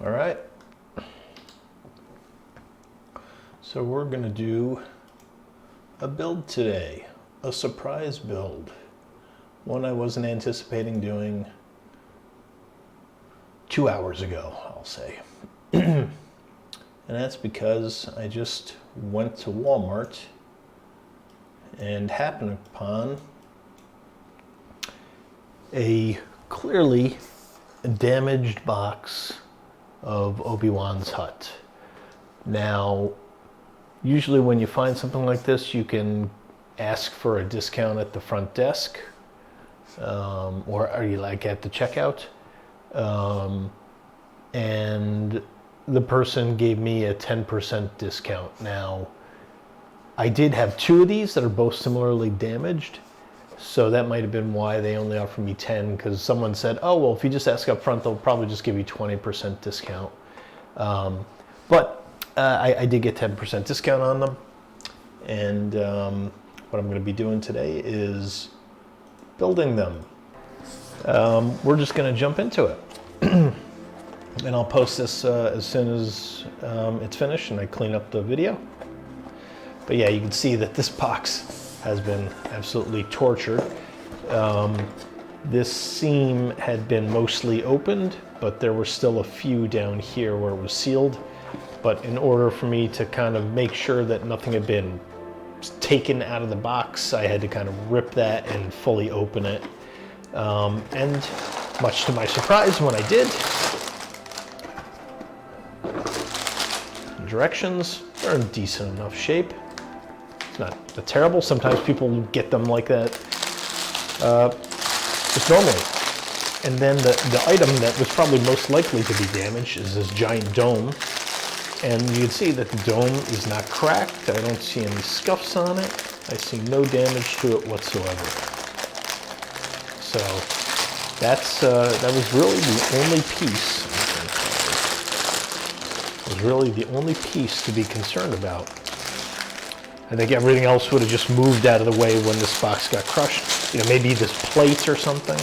All right. So we're gonna do a build today, a surprise build. One I wasn't anticipating doing 2 hours ago, I'll say. And that's because I just went to Walmart and happened upon a clearly damaged box of Obi-Wan's hut. Now, usually when you find something like this, you can ask for a discount at the front desk, or are you like at the checkout? And the person gave me a 10% discount. Now, I did have 2 of these that are both similarly damaged, so that might have been why they only offered me 10, because someone said, oh, well, if you just ask up front, they'll probably just give you 20% discount. But I did get 10% discount on them, and what I'm going to be doing today is building them. We're just going to jump into it. And I'll post this as soon as it's finished and I clean up the video. But yeah, you can see that this box has been absolutely tortured. This seam had been mostly opened, but there were still a few down here where it was sealed. But in order for me to kind of make sure that nothing had been taken out of the box, I had to kind of rip that and fully open it. And much to my surprise, when I did, directions are in decent enough shape. It's not terrible. Sometimes people get them like that just normally. And then the item that was probably most likely to be damaged is this giant dome. And you can see that the dome is not cracked. I don't see any scuffs on it. I see no damage to it whatsoever. So that was really the only piece. Was really the only piece to be concerned about. I think everything else would have just moved out of the way when this box got crushed. You know, maybe this plate or something.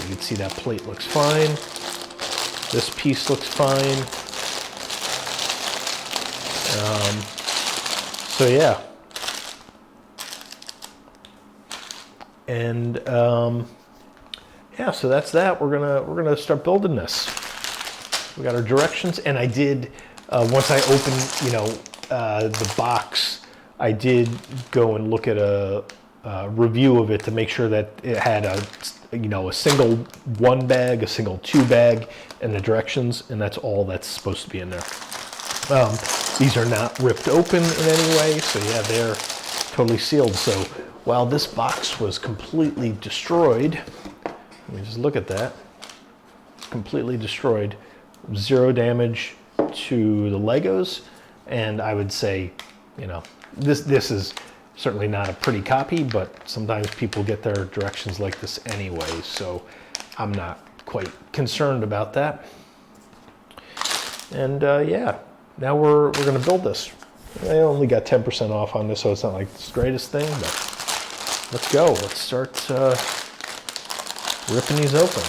You can see that plate looks fine. This piece looks fine. So yeah. And yeah, so that's that. We're gonna start building this. We got our directions, and I did once I opened, the box, I did go and look at a review of it to make sure that it had a single 1 bag, a single 2 bag, and the directions, and that's all that's supposed to be in there. These are not ripped open in any way, so yeah, they're totally sealed. So while this box was completely destroyed, let me just look at that, completely destroyed, 0 damage to the Legos, and I would say, this is certainly not a pretty copy, but sometimes people get their directions like this anyway, so I'm not quite concerned about that. And yeah, now we're going to build this. I only got 10% off on this, so it's not like the greatest thing, but let's go. Let's start ripping these open.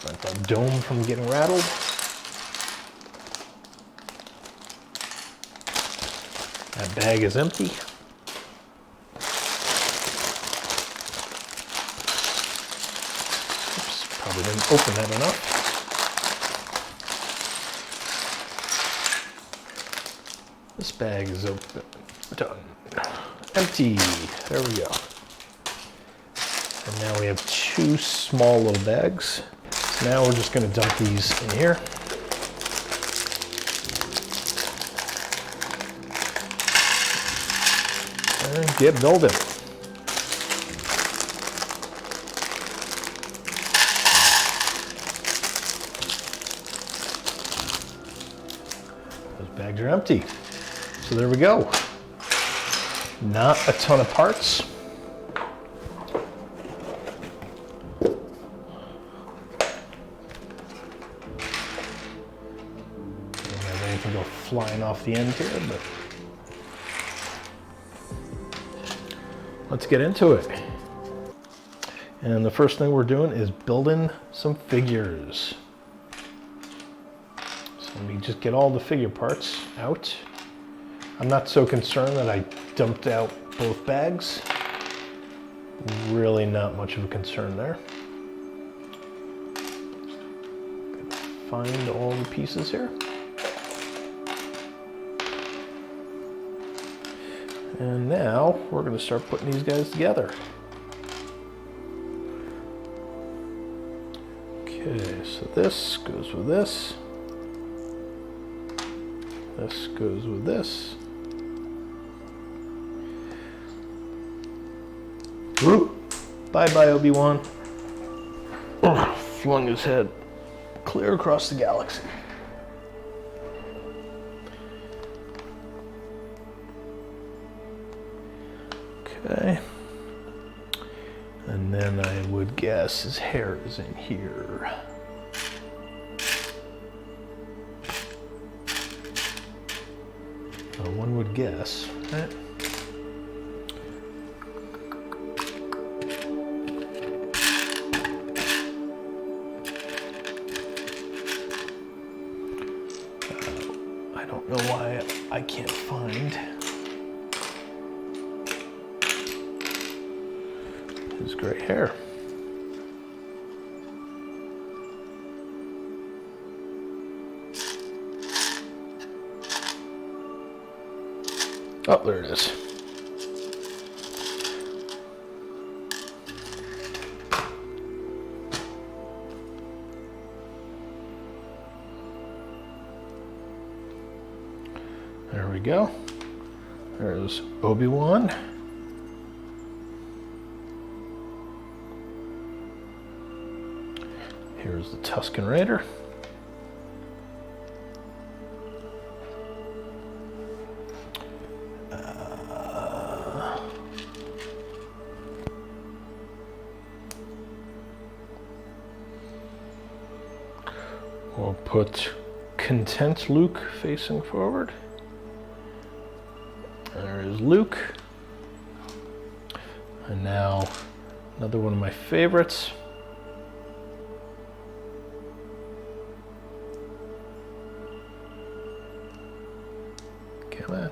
Prevent that dome from getting rattled. That bag is empty. Probably didn't open that enough. This bag is open. Done. Empty. There we go. And now we have 2 small little bags. So now we're just going to dump these in here. And get building. Bags are empty. So there we go. Not a ton of parts. Don't have anything go flying off the end here, but let's get into it. And the first thing we're doing is building some figures. So let me just get all the figure parts out. I'm not so concerned that I dumped out both bags. Really not much of a concern there. Find all the pieces here. And now we're going to start putting these guys together. Okay, so this goes with this. This goes with this. Bye-bye, Obi-Wan. Flung his head clear across the galaxy. Okay. And then I would guess his hair is in here. One would guess, right? I don't know why I can't find his gray hair. Oh, there it is. There we go. There's Obi-Wan. Here's the Tusken Raider. We'll put Content Luke facing forward. There is Luke. And now another one of my favorites. Come on.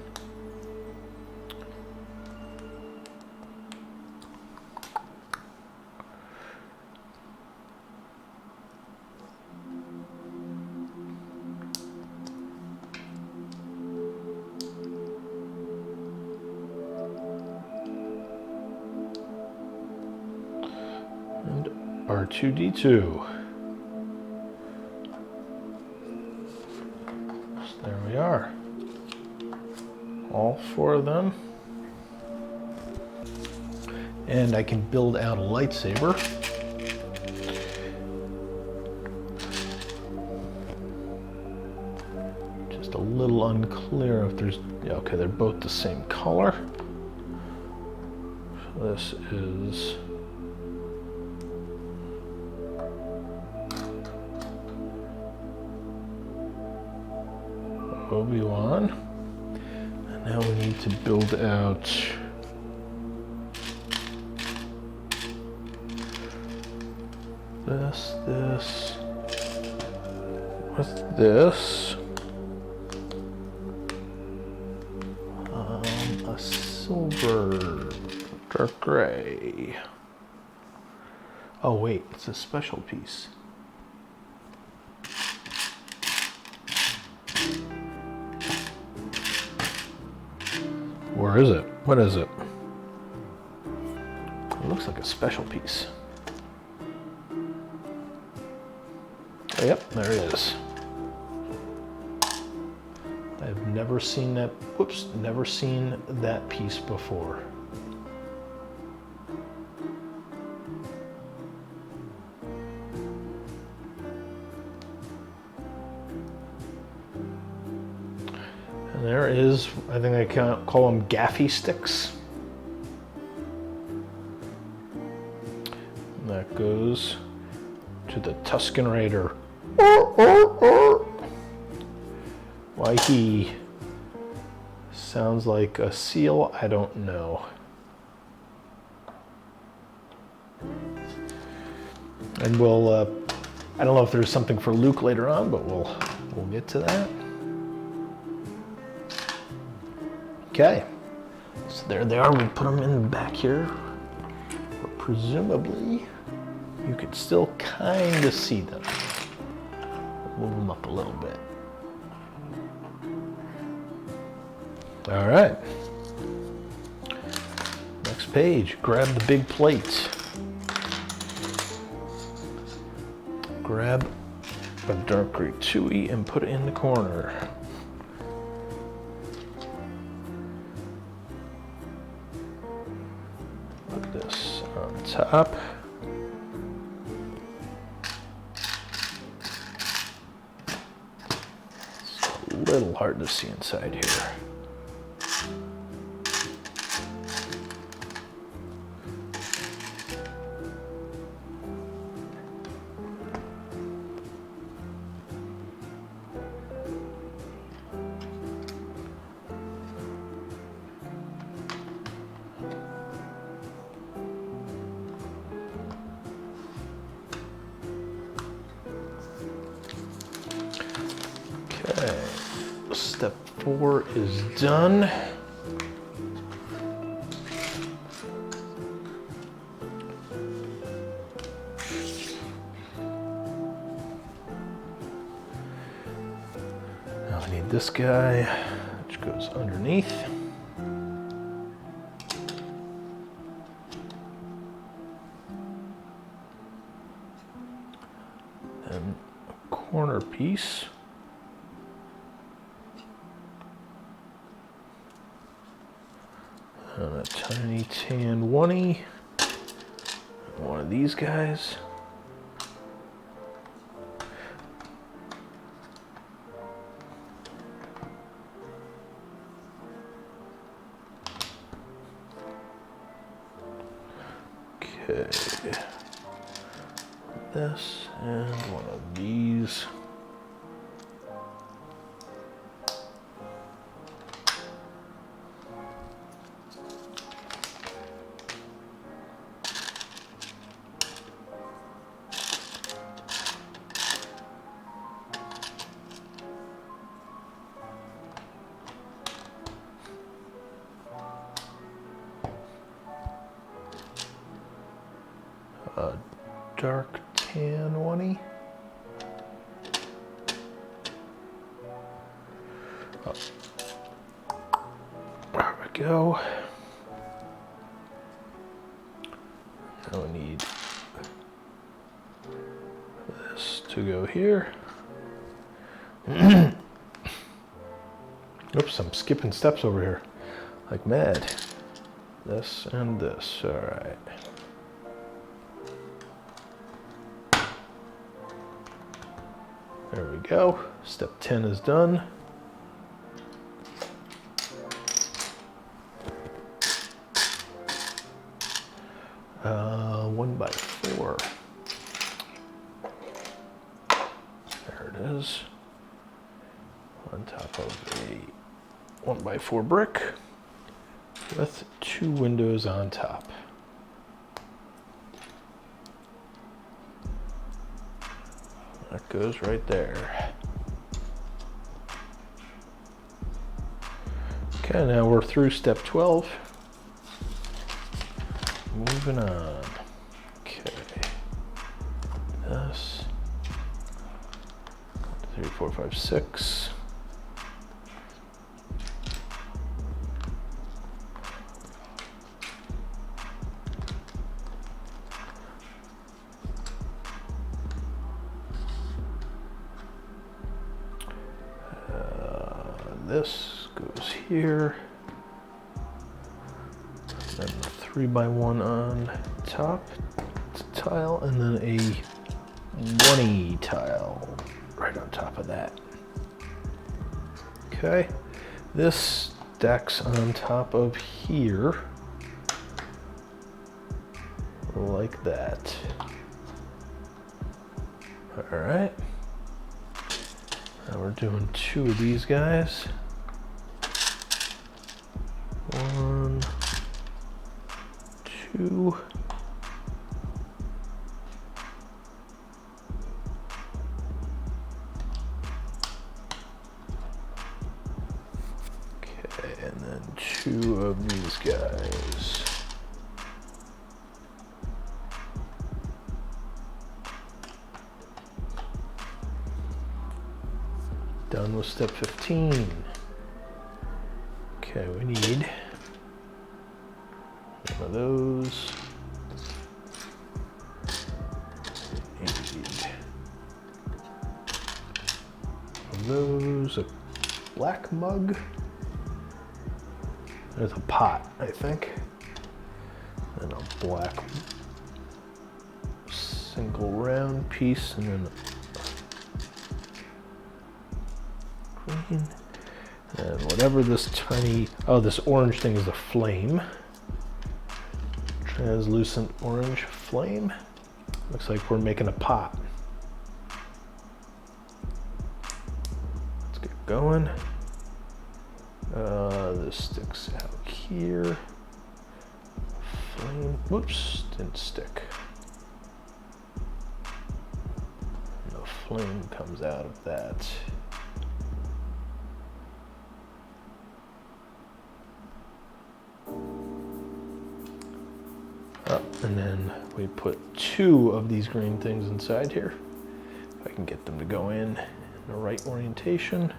And R2-D2. So there we are. All four of them. And I can build out a lightsaber. Just a little unclear if there's, yeah, okay, they're both the same color. So this is Obi-Wan. And now we need to build out this, with this. A silver, dark gray. Oh wait, it's a special piece. Where is it? What is it? It looks like a special piece. Oh, yep, there it is. I've never seen that, whoops, never seen that piece before. And there is, I think I can call them gaffy sticks. And that goes to the Tusken Raider. Why he sounds like a seal, I don't know. And we'll, I don't know if there's something for Luke later on, but we'll get to that. Okay, so there they are. We put them in the back here. But presumably, you could still kind of see them. Move them up a little bit. All right. Next page, grab the big plate. Grab a dark gray chewy and put it in the corner. Put this on top. It's a little hard to see inside here. Okay, step 4 is done. Now I need this guy, which goes underneath. And a corner piece. And a tiny tan 1-y. One of these guys. Okay. This and one of these. A dark tan 1-y. Oh. There we go. Now we need this to go here. Oops, I'm skipping steps over here like mad. This and this, all right. There we go. Step 10 is done. One by 4. There it is. On top of a 1 by 4 brick with 2 windows on top. That goes right there. Okay, now we're through step 12. Moving on. Okay. This. 3, 4, 5, 6. This goes here. Then 3 by 1 on top tile, and then a 1-y tile right on top of that. Okay, this stacks on top of here like that. All right. Now we're doing 2 of these guys. 1, 2. 2 of these guys. Done with step 15. Okay, we need one of those. Need one of those, a black mug. There's a pot, I think. And a black single round piece, and then green. And whatever this tiny, oh, this orange thing is a flame. Translucent orange flame. Looks like we're making a pot. Let's get going. This sticks out here. Flame, whoops, didn't stick. And the flame comes out of that. And then we put 2 of these green things inside here. If I can get them to go in the right orientation.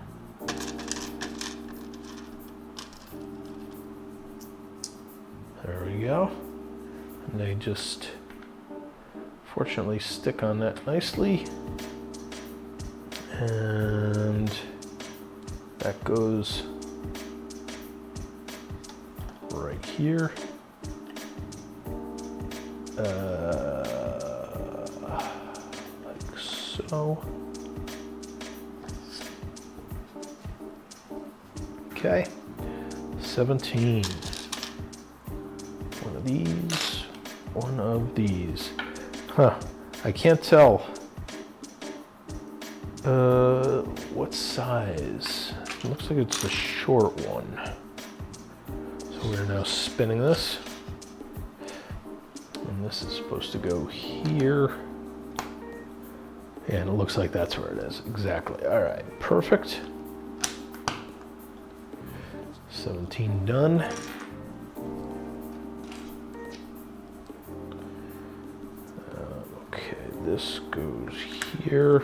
There we go. And they just fortunately stick on that nicely. And that goes right here. Like so. Okay, 17. One of these, one of these. Huh, I can't tell what size. It looks like it's the short one. So we're now spinning this. And this is supposed to go here. And it looks like that's where it is, exactly. All right, perfect. 17 done. Okay, this goes here.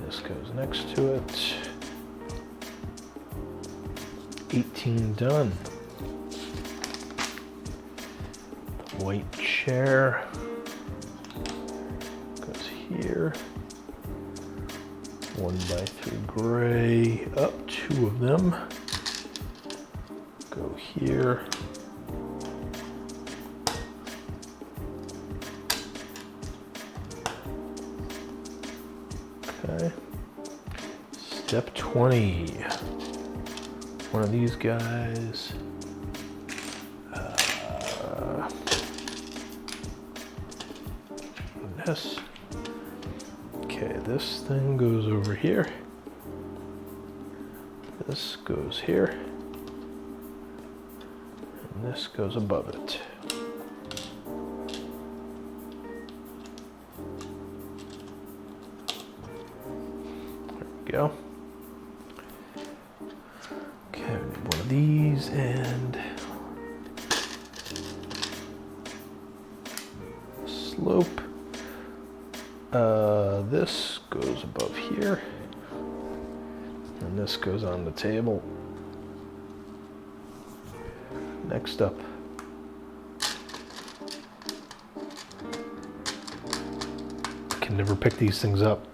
This goes next to it. 18 done. White chair goes here. 1x3 gray, up 2 of them. Go here. Okay. Step 20. One of these guys. This. Okay, this thing goes over here. This goes here. And this goes above it. There we go. Okay, one of these and slope. This goes above here, and this goes on the table. Next up, I can never pick these things up.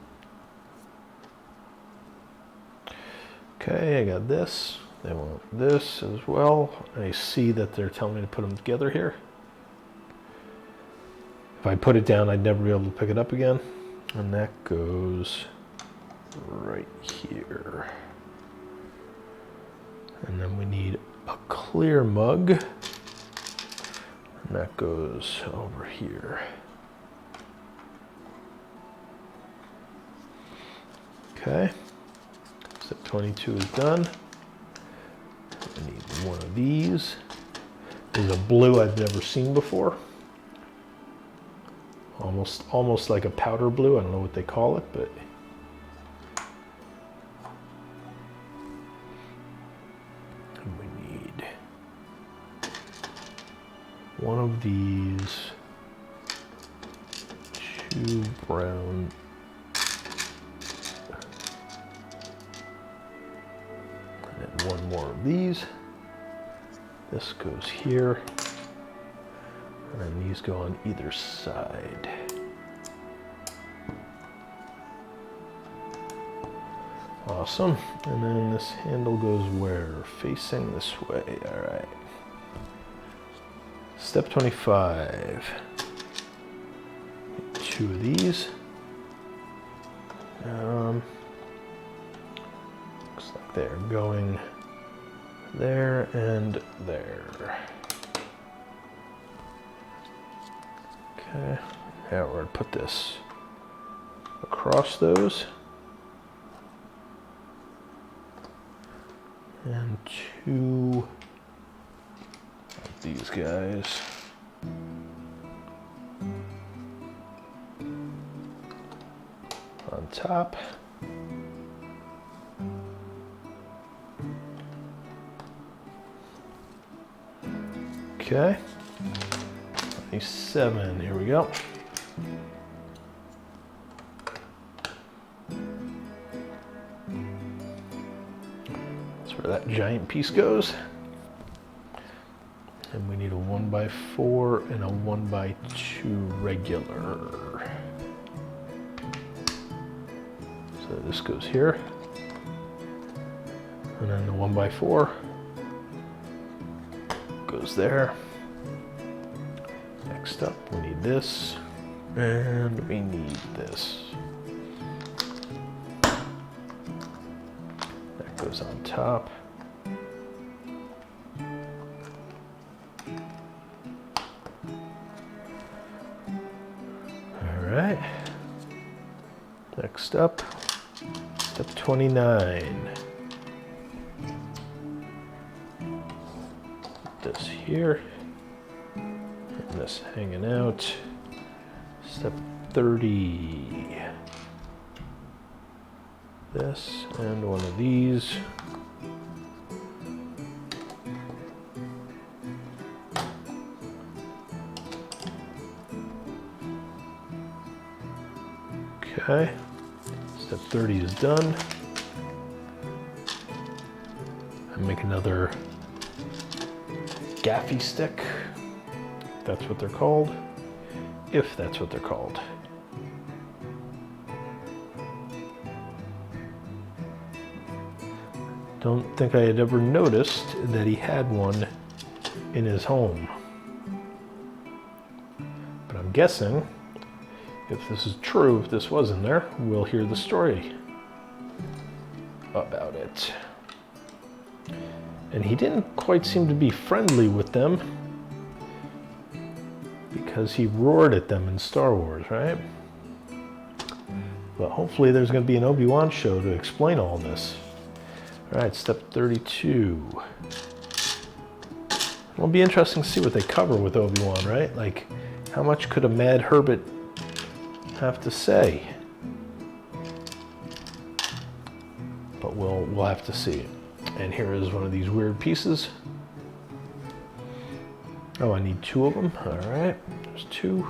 Okay, I got this. They want this as well. I see that they're telling me to put them together here. If I put it down, I'd never be able to pick it up again. And that goes right here. And then we need a clear mug. And that goes over here. Okay. Step 22 is done. I need one of these. There's a blue I've never seen before. Almost like a powder blue. I don't know what they call it, but one of these, 2 brown, and then 1 more of these. This goes here, and then these go on either side. Awesome. And then this handle goes where? Facing this way. All right. Step 25. 2 of these. Looks like they're going there and there. Okay. Now we're going to put this across those. And 2 of these guys. On top. Okay. 27, here we go. Where that giant piece goes. And we need a 1x4 and a 1x2 regular. So this goes here. And then the 1x4 goes there. Next up, we need this. And we need this. Goes on top. All right. Next up, step 29. This here, and this hanging out. Step 30. This and 1 of these. Okay, step 30 is done. And make another gaffy stick, if that's what they're called. If that's what they're called. Don't think I had ever noticed that he had one in his home. But I'm guessing, if this is true, if this was in there, we'll hear the story about it. And he didn't quite seem to be friendly with them because he roared at them in Star Wars, right? But hopefully there's going to be an Obi-Wan show to explain all this. All right, step 32. It'll be interesting to see what they cover with Obi-Wan, right? Like, how much could a Mad Herbert have to say? But we'll have to see. And here is one of these weird pieces. Oh, I need 2 of them. All right, there's 2.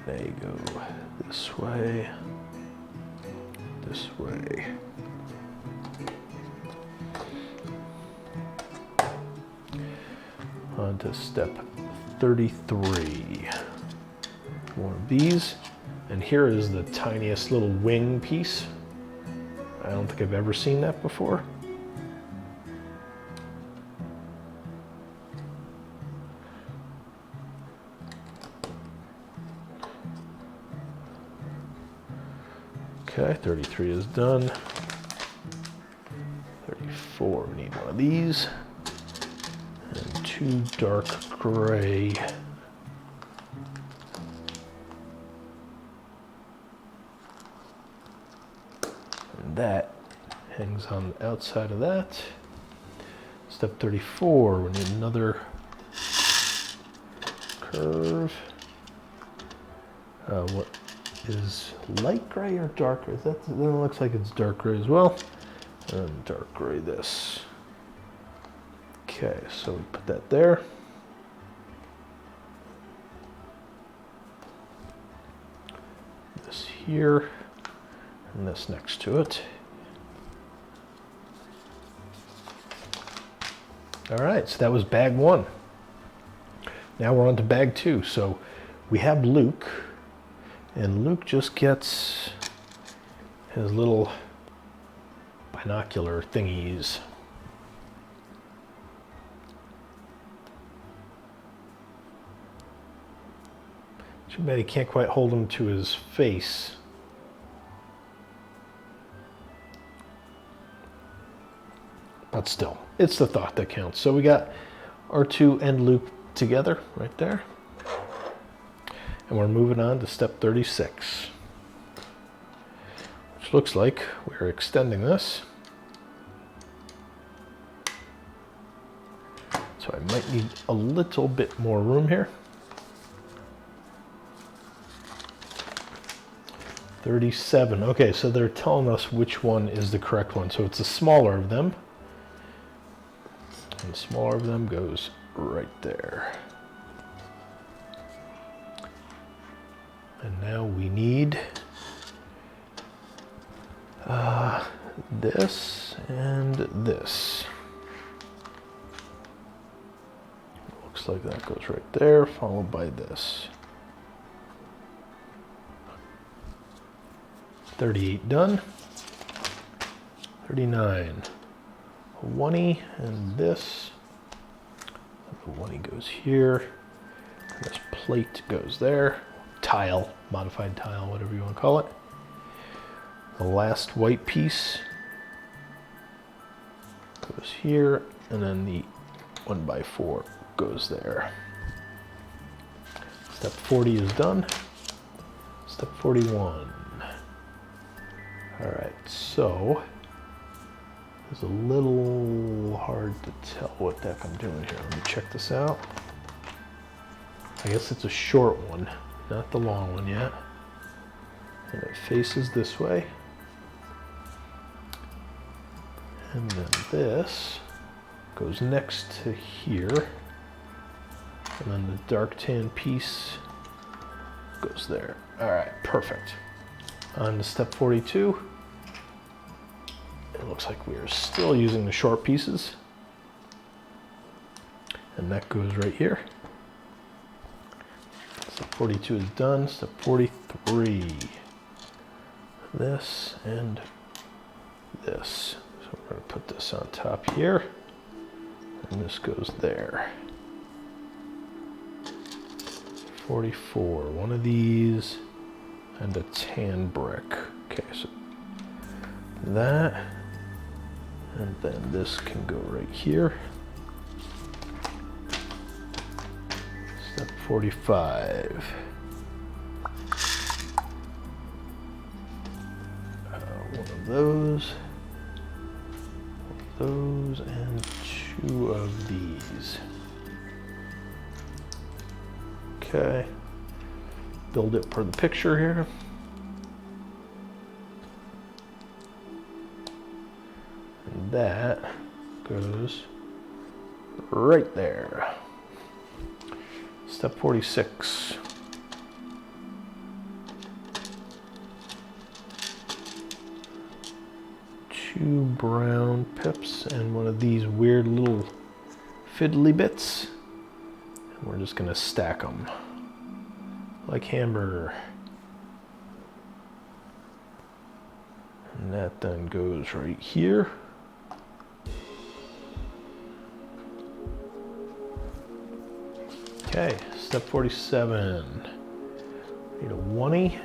They go this way, this way. On to step 33. 1 of these, and here is the tiniest little wing piece. I don't think I've ever seen that before. Okay, 33 is done. 34, we need 1 of these. And 2 dark gray. And that hangs on the outside of that. Step 34, we need another curve. What is light gray or dark gray? That looks like it's dark gray as well. And dark gray this. Okay, so we put that there. here, and this next to it. All right, so that was bag 1. Now we're on to bag 2. So we have Luke, and Luke just gets his little binocular thingies. Too bad he can't quite hold them to his face. But still, it's the thought that counts. So we got R2 and Luke together right there. And we're moving on to step 36. Which looks like we're extending this. So I might need a little bit more room here. 37. Okay, so they're telling us which one is the correct one. So it's the smaller of them. And the smaller of them goes right there. And now we need this and this. Looks like that goes right there, followed by this. 38 done. 39. A 1-y and this. The 1-y goes here. And this plate goes there. Tile, modified tile, whatever you want to call it. The last white piece goes here, and then the 1x4 goes there. Step 40 is done. Step 41. All right, so it's a little hard to tell what the heck I'm doing here. Let me check this out. I guess it's a short one, not the long one yet. And it faces this way. And then this goes next to here. And then the dark tan piece goes there. All right, perfect. On to step 42. It looks like we are still using the short pieces. And that goes right here. Step 42 is done. Step 43. This and this. So we're going to put this on top here. And this goes there. 44. One of these and a tan brick. Okay, so that. And then this can go right here. Step 45. One of those, and 2 of these. Okay. Build it for the picture here. And that goes right there. Step 46. Two brown pips and one of these weird little fiddly bits. And we're just gonna stack them like hamburger. And that then goes right here. Okay, step 47. Need a 1-y.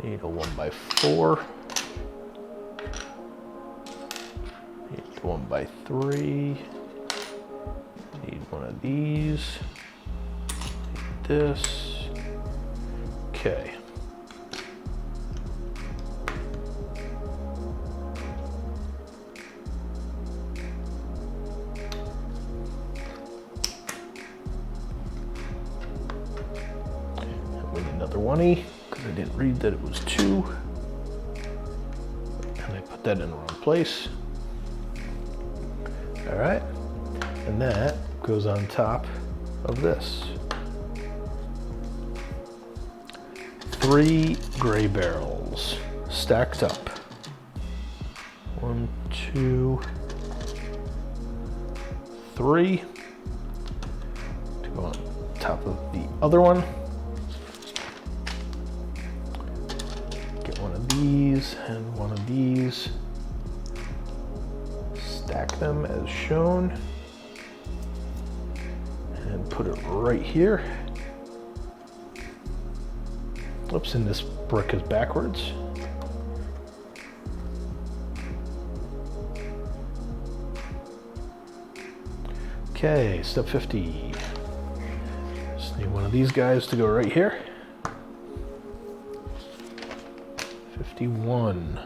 Need a 1x4. Need a 1x3. Need one of these. Need this. Okay. We need another 1-y because I didn't read that it was 2. And I put that in the wrong place. All right. And that goes on top of this. 3 gray barrels stacked up. 1, 2, 3. To go on top of the other one. Get one of these and one of these. Stack them as shown. And put it right here. Oops, and this brick is backwards. Okay, step 50. Just need one of these guys to go right here. 51.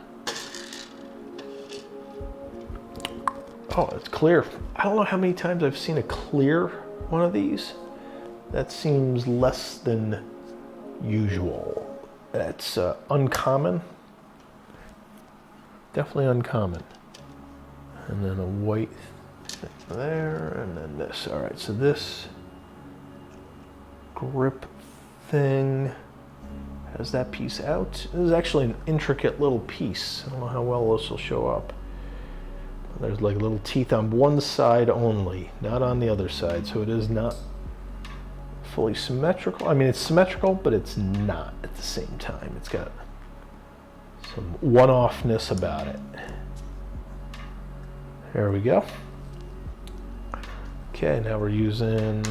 Oh, it's clear. I don't know how many times I've seen a clear one of these. That seems less than usual. That's uncommon. Definitely uncommon. And then a white thing there, and then this. All right, so this grip thing has that piece out. This is actually an intricate little piece. I don't know how well this will show up. There's like little teeth on one side only, not on the other side, so it is not fully symmetrical. I mean, it's symmetrical, but it's not at the same time. It's got some one-offness about it. There we go. Okay, now we're using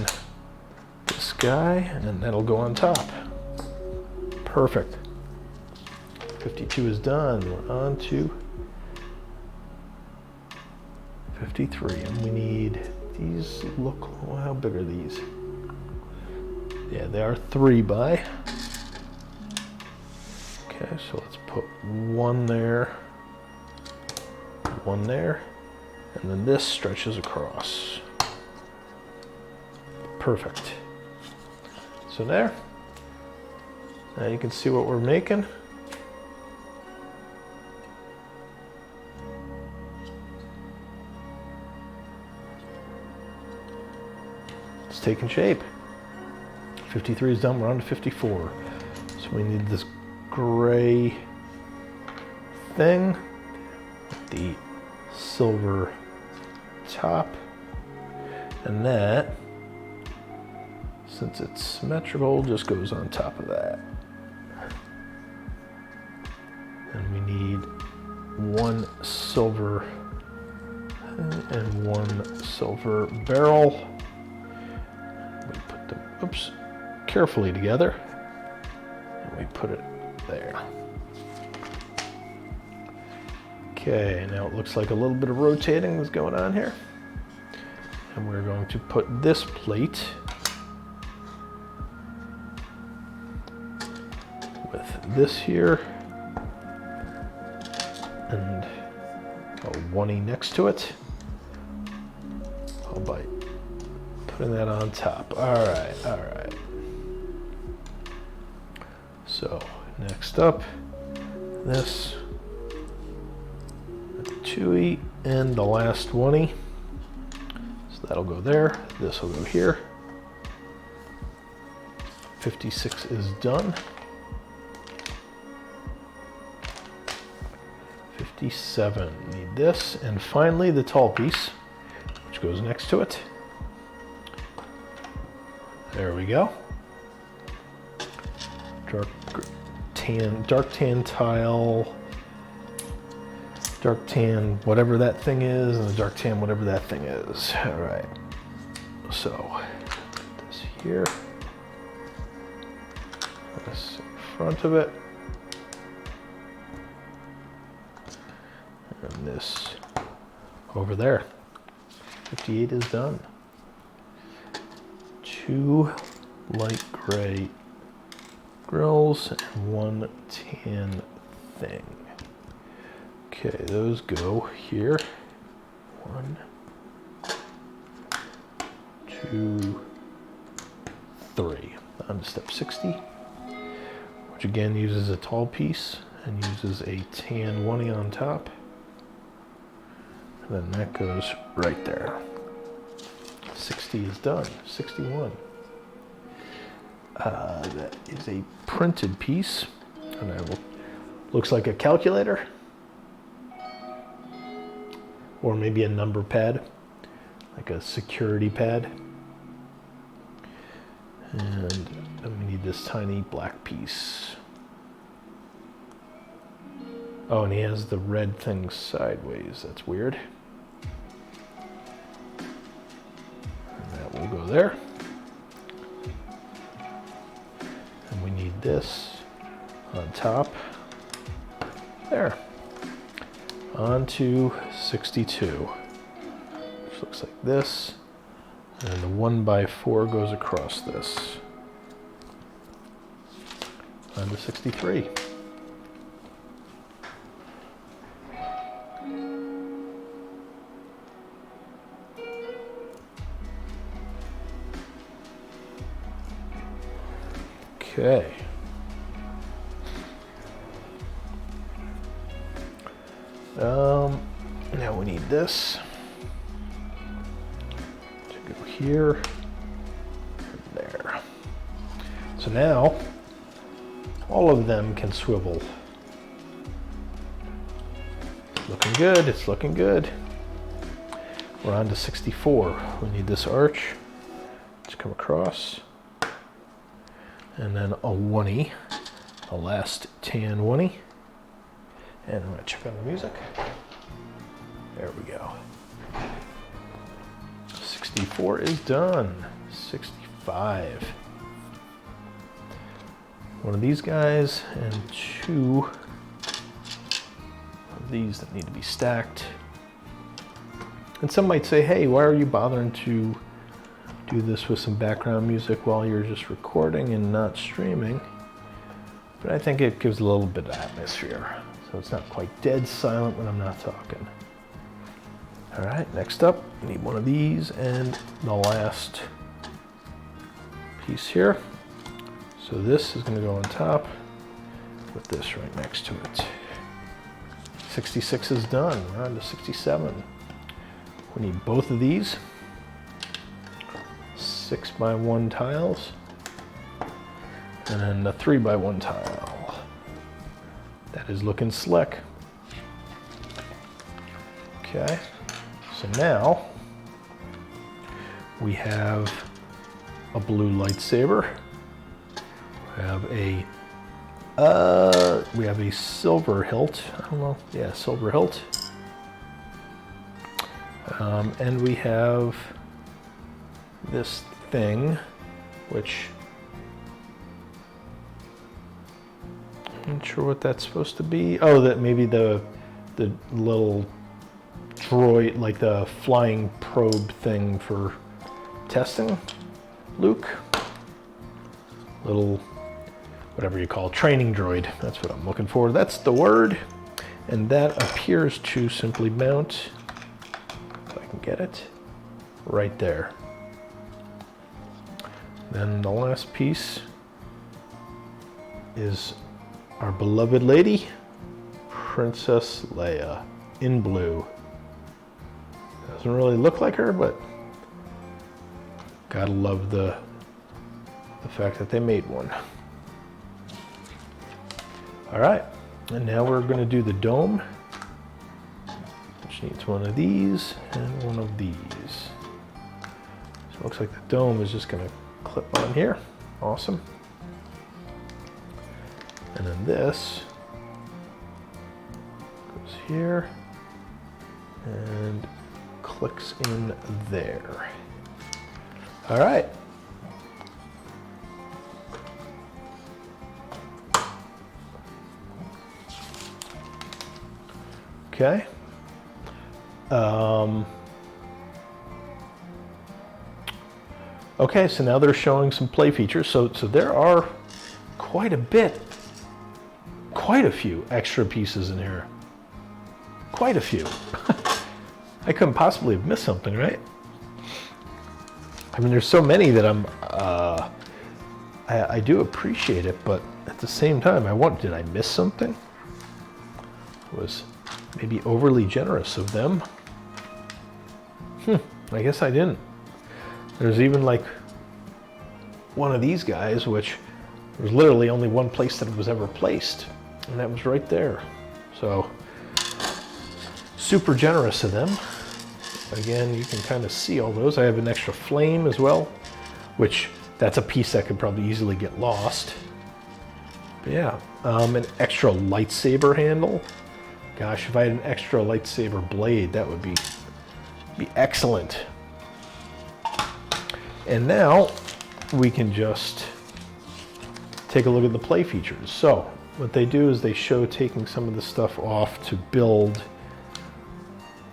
this guy, and that'll go on top. Perfect. 52 is done. We're on to 53, and we need these. Look, how big are these? Yeah, they are 3 by. Okay, so let's put one there, and then this stretches across. Perfect. So there. Now you can see what we're making. It's taking shape. 53 is done, we're on to 54. So we need this gray thing with the silver top. And that, since it's symmetrical, just goes on top of that. And we need one silver and one silver barrel. We put them, oops, carefully together, and we put it there. Okay, now it looks like a little bit of rotating is going on here. And we're going to put this plate with this here and a 1E next to it. I'll bite. Putting that on top. All right. So next up, this 2E and the last 1E. So that'll go there. This will go here. 56 is done. 57. Need this, and finally the tall piece, which goes next to it. There we go. Dark tan tile, dark tan whatever that thing is, and a dark tan whatever that thing is. All right. So this here, this in front of it, and this over there. 58 is done. 2 light gray grills and 1 tan thing. Okay, those go here. 1, 2, 3. On to step 60, which again uses a tall piece and uses a tan 1E on top. And then that goes right there. 60 is done. 61. That is a printed piece, and I will, looks like a calculator, or maybe a number pad, like a security pad. And then we need this tiny black piece. Oh, and he has the red thing sideways. That's weird. And that will go there. And we need this on top. There. Onto 62. Which looks like this. And the 1x4 goes across this. Onto 63. Okay. Now we need this to go here and there. So now all of them can swivel. Looking good, it's looking good. We're on to 64. We need this arch to come across. And then a 1-y, a last tan 1-y. And I'm gonna check on the music. There we go. 64 is done. 65. One of these guys and 2 of these that need to be stacked. And some might say, hey, why are you bothering to do this with some background music while you're just recording and not streaming? But I think it gives a little bit of atmosphere. So it's not quite dead silent when I'm not talking. All right, next up, we need one of these and the last piece here. So this is gonna go on top with this right next to it. 66 is done, we're on to 67. We need both of these 6x1 tiles and then the 3x1 tile. That is looking slick. Okay, so now we have a blue lightsaber. We have a silver hilt. I don't know. Yeah, silver hilt. And we have this thing, which I'm not sure what that's supposed to be. Oh, that maybe the little droid, like the flying probe thing for testing Luke. Little, whatever you call it, training droid. That's what I'm looking for. That's the word. And that appears to simply mount, if I can get it, right there. Then the last piece is our beloved lady, Princess Leia, in blue. Doesn't really look like her, but gotta love the fact that they made one. All right, and now we're gonna do the dome, which needs one of these and one of these. So it looks like the dome is just gonna clip on here. Awesome. And then this goes here and clicks in there. All right. Okay. Okay, so now they're showing some play features. So there are quite a few extra pieces in here. Quite a few. I couldn't possibly have missed something, right? I mean, there's so many that I do appreciate it, but at the same time, did I miss something? It was maybe overly generous of them. I guess I didn't. There's even like one of these guys, which there's literally only one place that it was ever placed, and that was right there. So super generous of them. Again, you can kind of see all those. I have an extra flame as well, which that's a piece that could probably easily get lost. But yeah, an extra lightsaber handle. Gosh, if I had an extra lightsaber blade, that would be excellent. And now we can just take a look at the play features. So what they do is they show taking some of the stuff off to build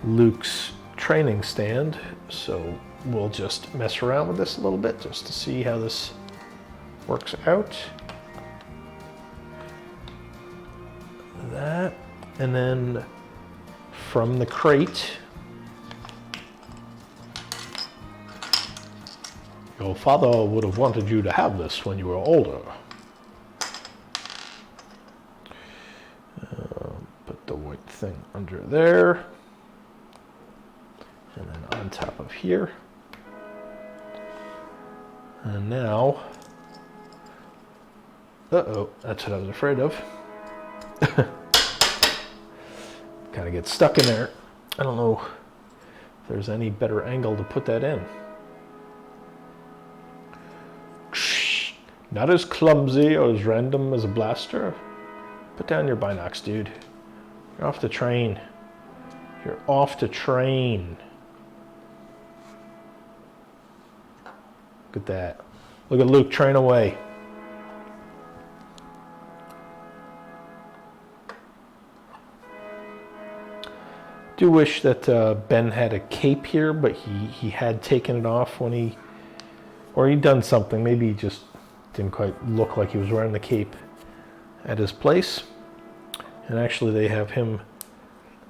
Luke's training stand. So we'll just mess around with this a little bit just to see how this works out. That, and then from the crate, your father would have wanted you to have this when you were older. Put the white thing under there, and then on top of here. And now, uh-oh, that's what I was afraid of. Kind of get stuck in there. I don't know if there's any better angle to put that in. Not as clumsy or as random as a blaster. Put down your binocs, dude. You're off to train. You're off to train. Look at that. Look at Luke train away. Do wish that Ben had a cape here, but he had taken it off when he'd done something. Maybe he just didn't quite look like he was wearing the cape at his place. And actually they have him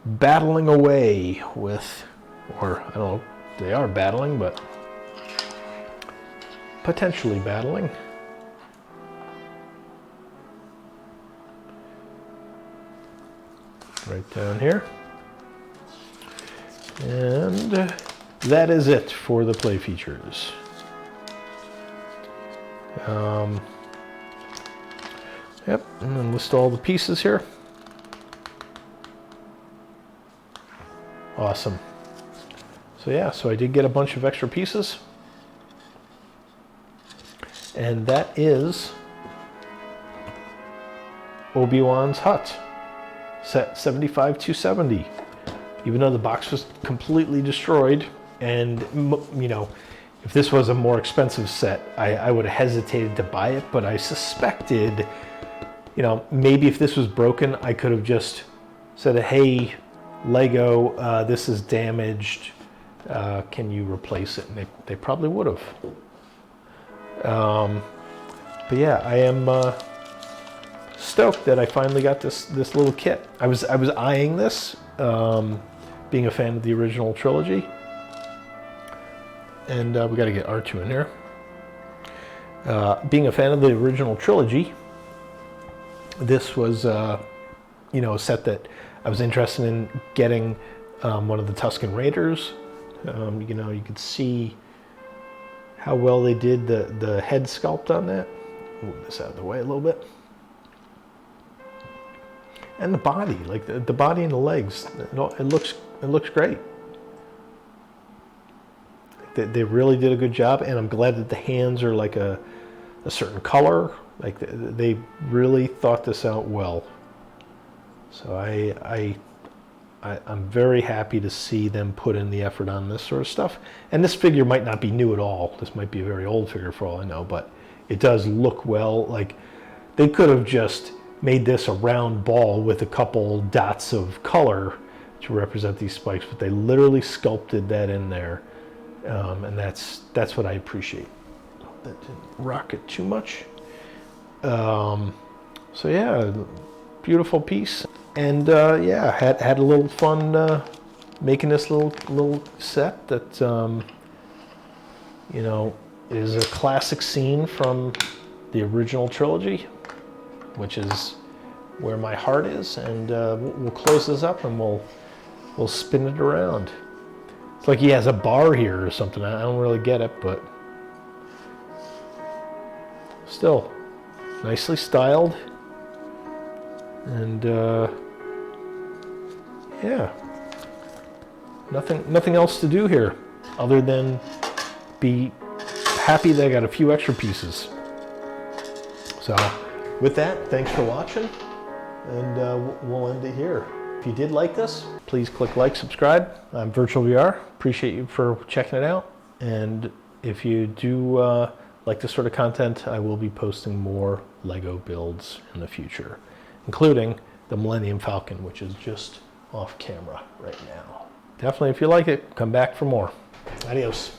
battling away with, or I don't know, they are battling, but potentially battling. Right down here. And that is it for the play features. Yep, and then list all the pieces here. Awesome. So yeah, so I did get a bunch of extra pieces. And that is Obi-Wan's hut, set 75-270. Even though the box was completely destroyed, and you know, if this was a more expensive set, I would have hesitated to buy it, but I suspected, you know, maybe if this was broken, I could have just said, hey, Lego, this is damaged, can you replace it? And they probably would have. But yeah, I am stoked that I finally got this little kit. I was eyeing this, being a fan of the original trilogy. And we got to get R2 in here. Being a fan of the original trilogy, this was, you know, a set that I was interested in getting. One of the Tusken Raiders. You know, you could see how well they did the head sculpt on that. Move this out of the way a little bit. And the body, like the body and the legs, it looks great. They really did a good job, and I'm glad that the hands are like a certain color. Like they really thought this out well. So I'm very happy to see them put in the effort on this sort of stuff. And this figure might not be new at all. This might be a very old figure for all I know, but it does look well. Like they could have just made this a round ball with a couple dots of color to represent these spikes, but they literally sculpted that in there. And that's what I appreciate. That didn't rock it too much. So yeah, beautiful piece. And yeah, had a little fun making this little set that you know, is a classic scene from the original trilogy, which is where my heart is. And we'll close this up and we'll spin it around. It's like he has a bar here or something. I don't really get it, but still nicely styled. And yeah, nothing else to do here other than be happy that I got a few extra pieces. So with that, thanks for watching, and we'll end it here. If you did like this, please click like, subscribe. I'm Virtual VR. Appreciate you for checking it out. And if you do like this sort of content, I will be posting more Lego builds in the future, including the Millennium Falcon, which is just off camera right now. Definitely, if you like it, come back for more. Adios.